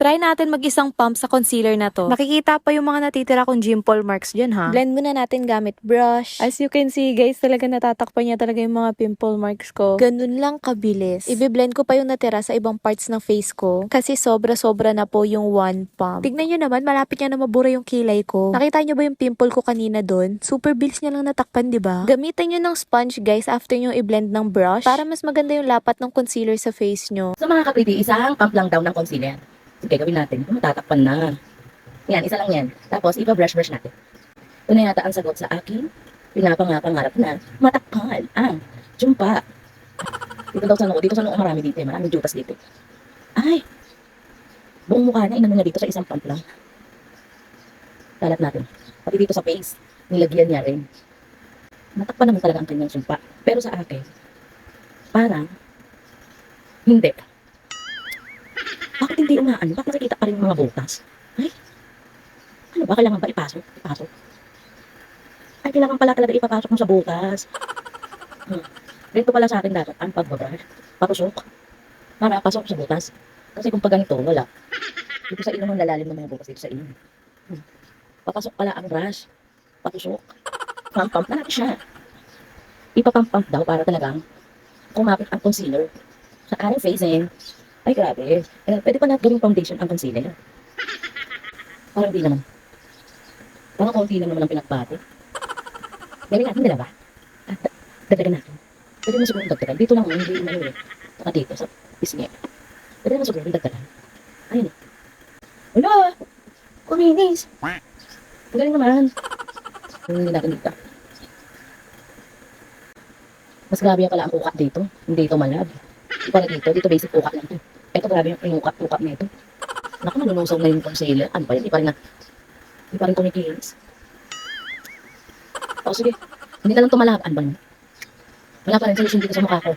Try natin mag-isang pump sa concealer na to. Nakikita pa yung mga natitira kong dimple marks dyan ha. Blend muna natin gamit brush. As you can see guys, talaga natatakpan niya talaga yung mga pimple marks ko. Ganun lang kabilis. Ibe-blend ko pa yung natira sa ibang parts ng face ko kasi sobra-sobra na po yung one pump. Tignan nyo naman, malapit niya na mabura yung kilay ko. Nakita nyo ba yung pimple ko kanina doon? Super bilis niya lang natakpan, di ba? Gamitin nyo ng sponge guys after nyo i-blend ng brush para mas maganda yung lapat ng concealer sa face nyo. So mga kapriti, isang pump lang daw ng concealer. Sige, gawin natin. Matatakpan na. Yan, isa lang yan. Tapos, ipa-brush natin. Ito na yata ang sagot sa akin. Pinapangarap na matakpan ang jumpa. Dito daw sa noo. Dito sa noo marami dito. Maraming jutas dito. Ay! Buong mukha na inano niya dito sa isang pump lang. Kalat natin. Pati dito sa face. Nilagyan niya rin. Matakpan naman talaga ang kanyang sumpa. Pero sa akin, parang hindi. Bakit hindi umaano? Bakit nakikita pa rin yung mga butas? Ay, ano ba? Kailangan ba ipasok? Ipasok? Ay, kailangan pala talaga ipapasok mo sa butas. Dito pala sa akin dapat ang pagbabrush. Patusok. Para pasok sa butas. Kasi kung pag ganito, wala. Dito sa ilong ang lalalim ng mga butas dito sa ilong. Papasok pala ang brush. Patusok. Pump na natin siya. Ipapump daw para talagang kumapit ang concealer sa aking facing. Ay, grabe. Pwede pa natin gawing foundation ang concealer. Parang di naman. Parang konti lang naman ang pinagpati. Gawin natin, dalawa. Dagdagan natin. Pwede naman siguro dagdagan. Dito lang, hindi naman. Saka dito, sa pisngi. Pwede naman siguro dagdagan. Ayun. Wala! Kuminis! Ang galing naman. Hindi natin dito. Mas grabe yung pala ang ukat dito. Hindi ito malab. Ito pala dito. Dito basic ukat lang ito. Ito grabe yung ukat nito. Naku, nanunusaw na yung concealer. Ano pa yun? Di pa rin kumikilis. O sige. Hindi na lang ito malab. Ano ba yun? Wala pa rin solution dito sa mukha ko.